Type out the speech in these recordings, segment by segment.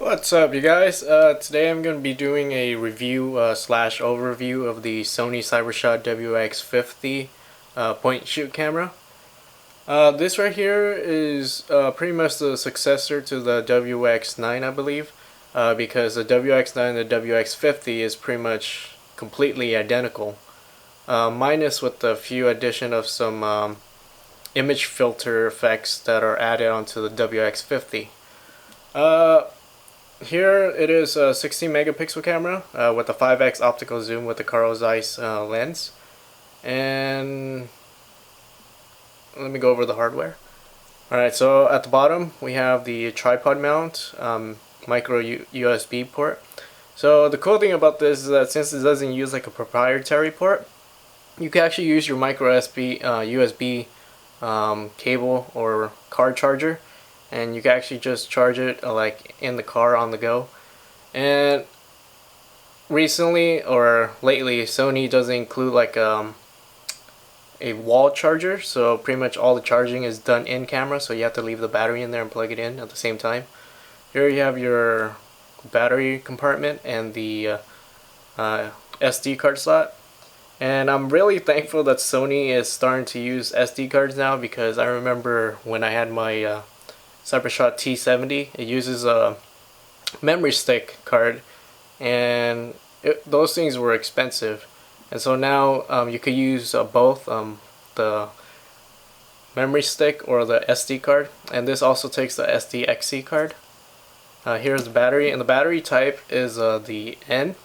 What's up, you guys? Today I'm going to be doing a review slash overview of the Sony Cybershot WX50 point shoot camera. This right here is pretty much the successor to the WX9, I believe, because the WX9 and the WX50 is pretty much completely identical, minus with the few addition of some image filter effects that are added onto the WX50. Here it is a 16 megapixel camera with a 5x optical zoom with the Carl Zeiss lens. And let me go over the hardware. Alright, so at the bottom we have the tripod mount micro USB port. So the cool thing about this is that since it doesn't use like a proprietary port, you can actually use your micro USB cable or car charger, and you can actually just charge it like in the car on the go. And recently or lately, Sony doesn't include like a wall charger, so pretty much all the charging is done in camera, so you have to leave the battery in there and plug it in at the same time. Here you have your battery compartment and the SD card slot. And I'm really thankful that Sony is starting to use SD cards now, because I remember when I had my Cybershot T70, it uses a memory stick card, and those things were expensive. And so now you could use both the memory stick or the SD card, and this also takes the SDXC card. Here's the battery, and the battery type is the N,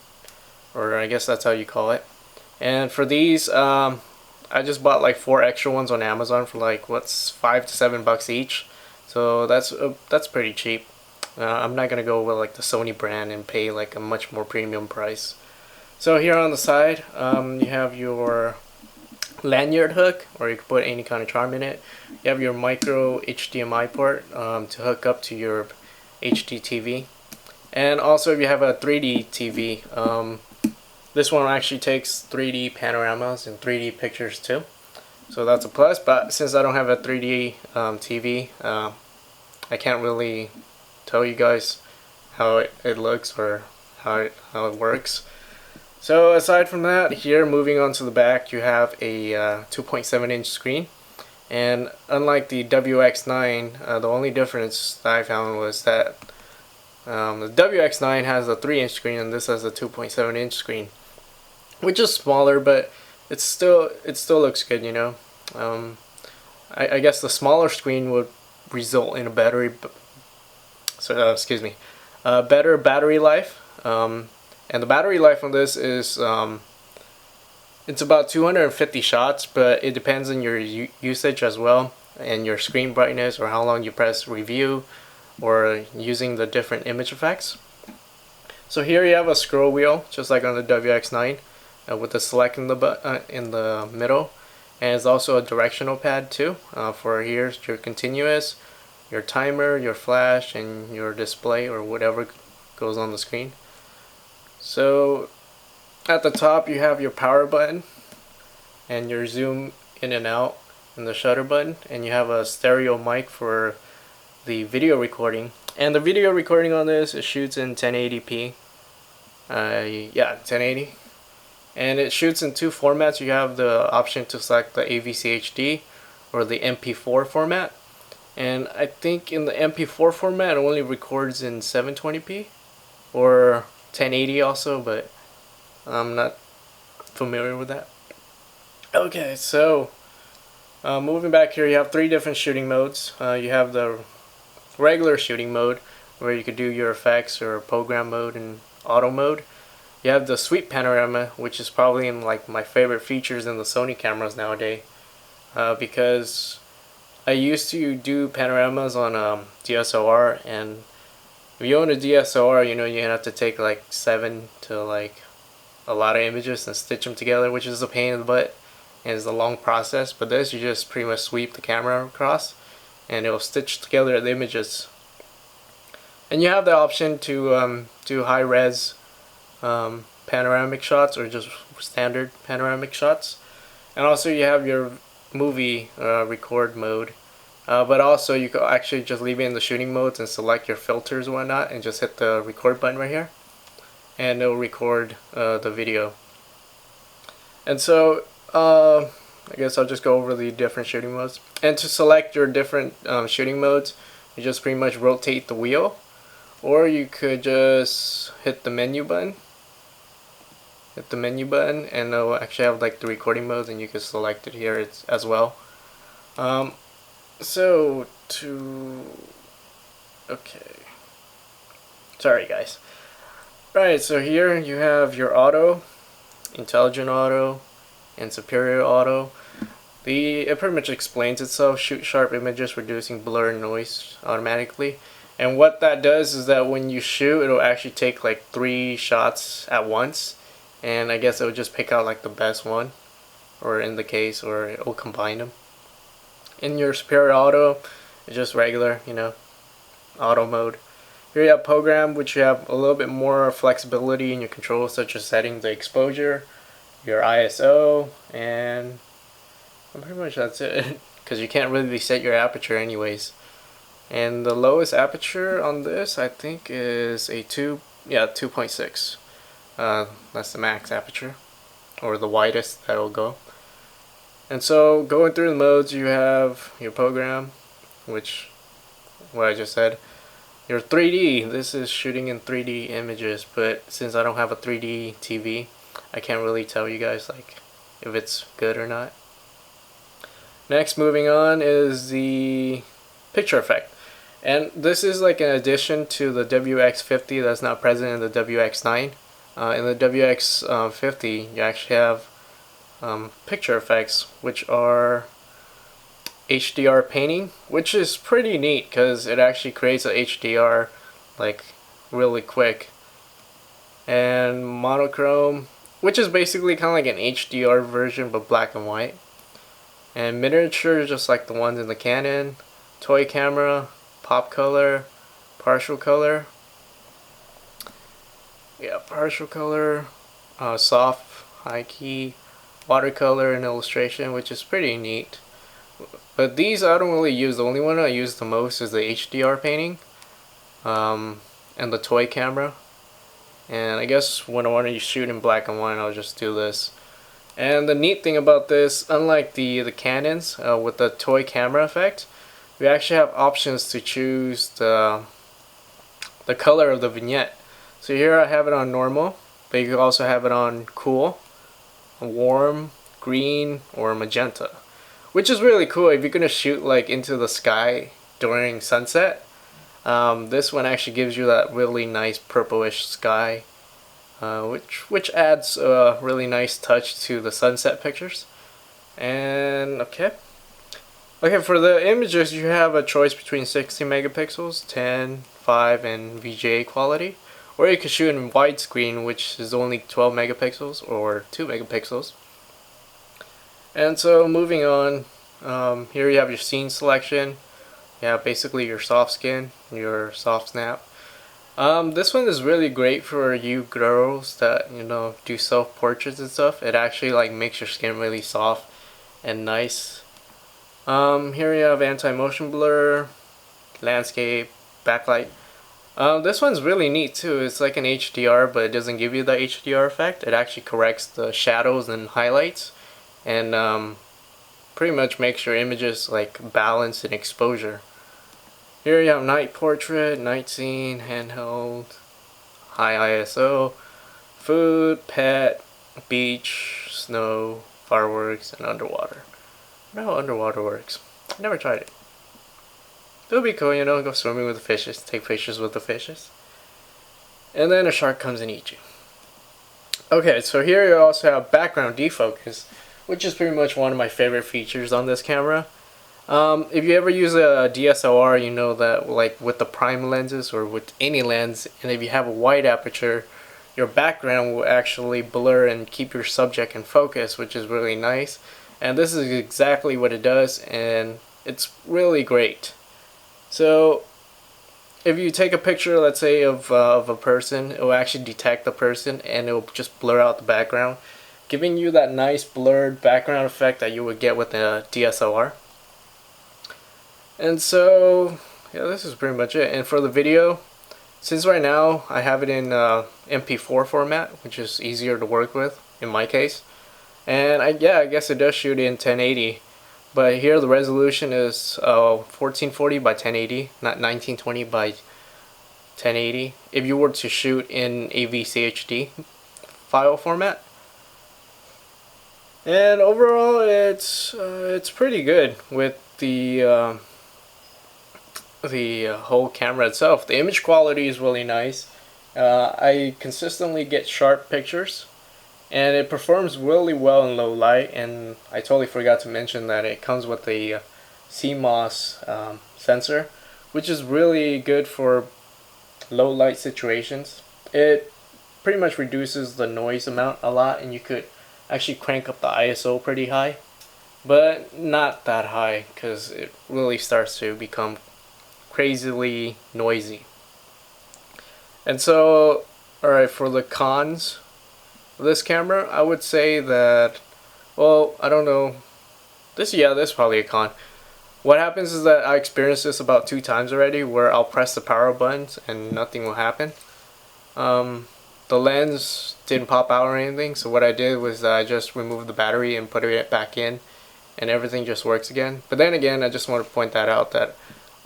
or I guess that's how you call it. And for these, I just bought like 4 extra ones on Amazon for like what's $5 to $7 each. So that's pretty cheap. I'm not gonna go with like the Sony brand and pay like a much more premium price. So here on the side, you have your lanyard hook, or you can put any kind of charm in it. You have your micro HDMI port to hook up to your HD TV, and also if you have a 3D TV, this one actually takes 3D panoramas and 3D pictures too. So that's a plus, but since I don't have a 3D TV, I can't really tell you guys how it looks or how it works. So aside from that, here moving on to the back, you have a 2.7 inch screen. And unlike the WX9, the only difference that I found was that the WX9 has a 3-inch screen and this has a 2.7 inch screen, which is smaller, but it still looks good, you know. I guess the smaller screen would result in a better battery life. And the battery life on this is it's about 250 shots, but it depends on your usage as well, and your screen brightness, or how long you press review, or using the different image effects. So here you have a scroll wheel, just like on the WX9, with the select in the middle, and it's also a directional pad too. For here's your continuous, your timer, your flash, and your display, or whatever goes on the screen. So at the top you have your power button and your zoom in and out, and the shutter button, and you have a stereo mic for the video recording. And the video recording on this, it shoots in 1080p. 1080. And it shoots in 2 formats. You have the option to select the AVC HD or the MP4 format. And I think in the MP4 format it only records in 720p or 1080 also, but I'm not familiar with that. Okay, so moving back here, you have 3 different shooting modes. You have the regular shooting mode, where you could do your effects, or program mode and auto mode. You have the sweep panorama, which is probably in like my favorite features in the Sony cameras nowadays, because I used to do panoramas on DSLR, and if you own a DSLR, you know you have to take like 7 to like a lot of images and stitch them together, which is a pain in the butt and it's a long process. But this, you just pretty much sweep the camera across and it will stitch together the images. And you have the option to do high res panoramic shots, or just standard panoramic shots. And also you have your movie record mode, But also you can actually just leave it in the shooting modes and select your filters and whatnot, and just hit the record button right here, and it'll record the video. And so I guess I'll just go over the different shooting modes. And to select your different shooting modes, you just pretty much rotate the wheel, or you could just hit the menu button. And it'll actually have like the recording modes, and you can select it here as well. Okay, sorry guys. Right, so here you have your auto, intelligent auto, and superior auto. It pretty much explains itself. Shoot sharp images, reducing blur and noise automatically. And what that does is that when you shoot, it'll actually take like 3 shots at once, and I guess it'll just pick out like the best one, or in the case, or it'll combine them. In your superior auto, it's just regular, auto mode. Here you have program, which you have a little bit more flexibility in your controls, such as setting the exposure, your ISO, and pretty much that's it, because you can't really set your aperture anyways. And the lowest aperture on this, I think, is a 2.6. That's the max aperture, or the widest that'll go. And so going through the modes, you have your program, which what I just said. Your 3D, this is shooting in 3D images, but since I don't have a 3D TV, I can't really tell you guys like if it's good or not. Next, moving on, is the picture effect. And this is like an addition to the WX50 that's not present in the WX9. In the WX50, you actually have picture effects, which are HDR painting, which is pretty neat because it actually creates a HDR like really quick. And monochrome, which is basically kind of like an HDR version but black and white. And miniature, just like the ones in the Canon. Toy camera, pop color, partial color. Yeah, partial color, soft, high key, watercolor, and illustration, which is pretty neat. But these I don't really use. The only one I use the most is the HDR painting, and the toy camera. And I guess when I want to shoot in black and white, I'll just do this. And the neat thing about this, unlike the Canons with the toy camera effect, we actually have options to choose the color of the vignette. So here I have it on normal, but you can also have it on cool, warm, green, or magenta, which is really cool if you're gonna shoot like into the sky during sunset. This one actually gives you that really nice purplish sky, which adds a really nice touch to the sunset pictures. And okay, for the images, you have a choice between 60 megapixels, 10, 5, and VGA quality. Or you can shoot in widescreen, which is only 12 megapixels or 2 megapixels. And so moving on, here you have your scene selection. You have basically your soft skin, your soft snap. This one is really great for you girls that do self portraits and stuff. It actually like makes your skin really soft and nice. Here you have anti-motion blur, landscape, backlight. This one's really neat too. It's like an HDR, but it doesn't give you the HDR effect. It actually corrects the shadows and highlights, and pretty much makes your images like balanced in exposure. Here you have night portrait, night scene, handheld, high ISO, food, pet, beach, snow, fireworks, and underwater. I don't know how underwater works. I never tried it. It would be cool, go swimming with the fishes, take pictures with the fishes. And then a shark comes and eats you. Okay, so here you also have background defocus, which is pretty much one of my favorite features on this camera. If you ever use a DSLR, you know that like with the prime lenses or with any lens, and if you have a wide aperture, your background will actually blur and keep your subject in focus, which is really nice. And this is exactly what it does, and it's really great. So if you take a picture, let's say of a person, it will actually detect the person and it will just blur out the background, giving you that nice blurred background effect that you would get with a DSLR. And so yeah, this is pretty much it. And for the video, since right now I have it in MP4 format, which is easier to work with in my case, and I guess it does shoot in 1080, but here the resolution is 1440 by 1080, not 1920 by 1080. If you were to shoot in AVCHD file format, and overall it's pretty good with the whole camera itself. The image quality is really nice. I consistently get sharp pictures, and it performs really well in low light. And I totally forgot to mention that it comes with a CMOS sensor, which is really good for low light situations. It pretty much reduces the noise amount a lot, and you could actually crank up the ISO pretty high, but not that high because it really starts to become crazily noisy. And so, alright, for the cons of this camera, I would say that, well, I don't know, this is probably a con. What happens is that I experienced this about 2 times already, where I'll press the power buttons and nothing will happen. The lens didn't pop out or anything, so what I did was I just removed the battery and put it back in, and everything just works again. But then again, I just want to point that out, that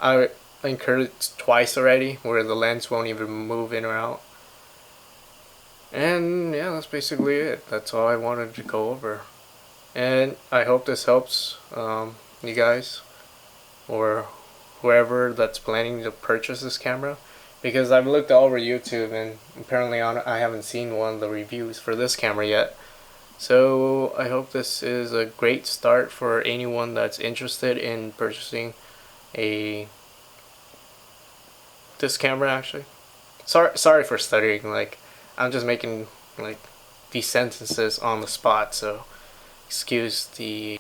I incurred it twice already where the lens won't even move in or out. And yeah, that's basically it. That's all I wanted to go over. And I hope this helps you guys or whoever that's planning to purchase this camera, because I've looked all over YouTube and apparently I haven't seen one of the reviews for this camera yet. So I hope this is a great start for anyone that's interested in purchasing this camera. Actually, sorry for stuttering. Like, I'm just making like these sentences on the spot, so excuse the.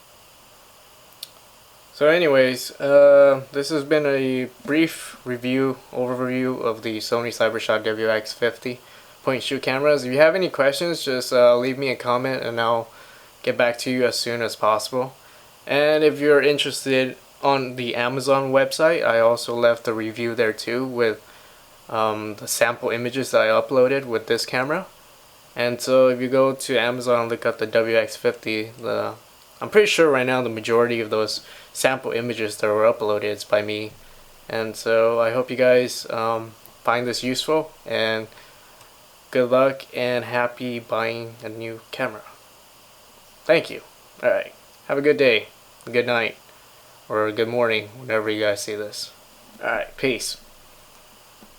So anyways, this has been a brief overview of the Sony Cybershot WX50 point shoot cameras. If you have any questions, just leave me a comment and I'll get back to you as soon as possible. And if you're interested, on the Amazon website, I also left a review there too with the sample images that I uploaded with this camera. And so if you go to Amazon and look up the WX50, I'm pretty sure right now the majority of those sample images that were uploaded is by me. And so I hope you guys find this useful, and good luck and happy buying a new camera. Thank you. Alright, have a good day, good night, or good morning whenever you guys see this. Alright, peace.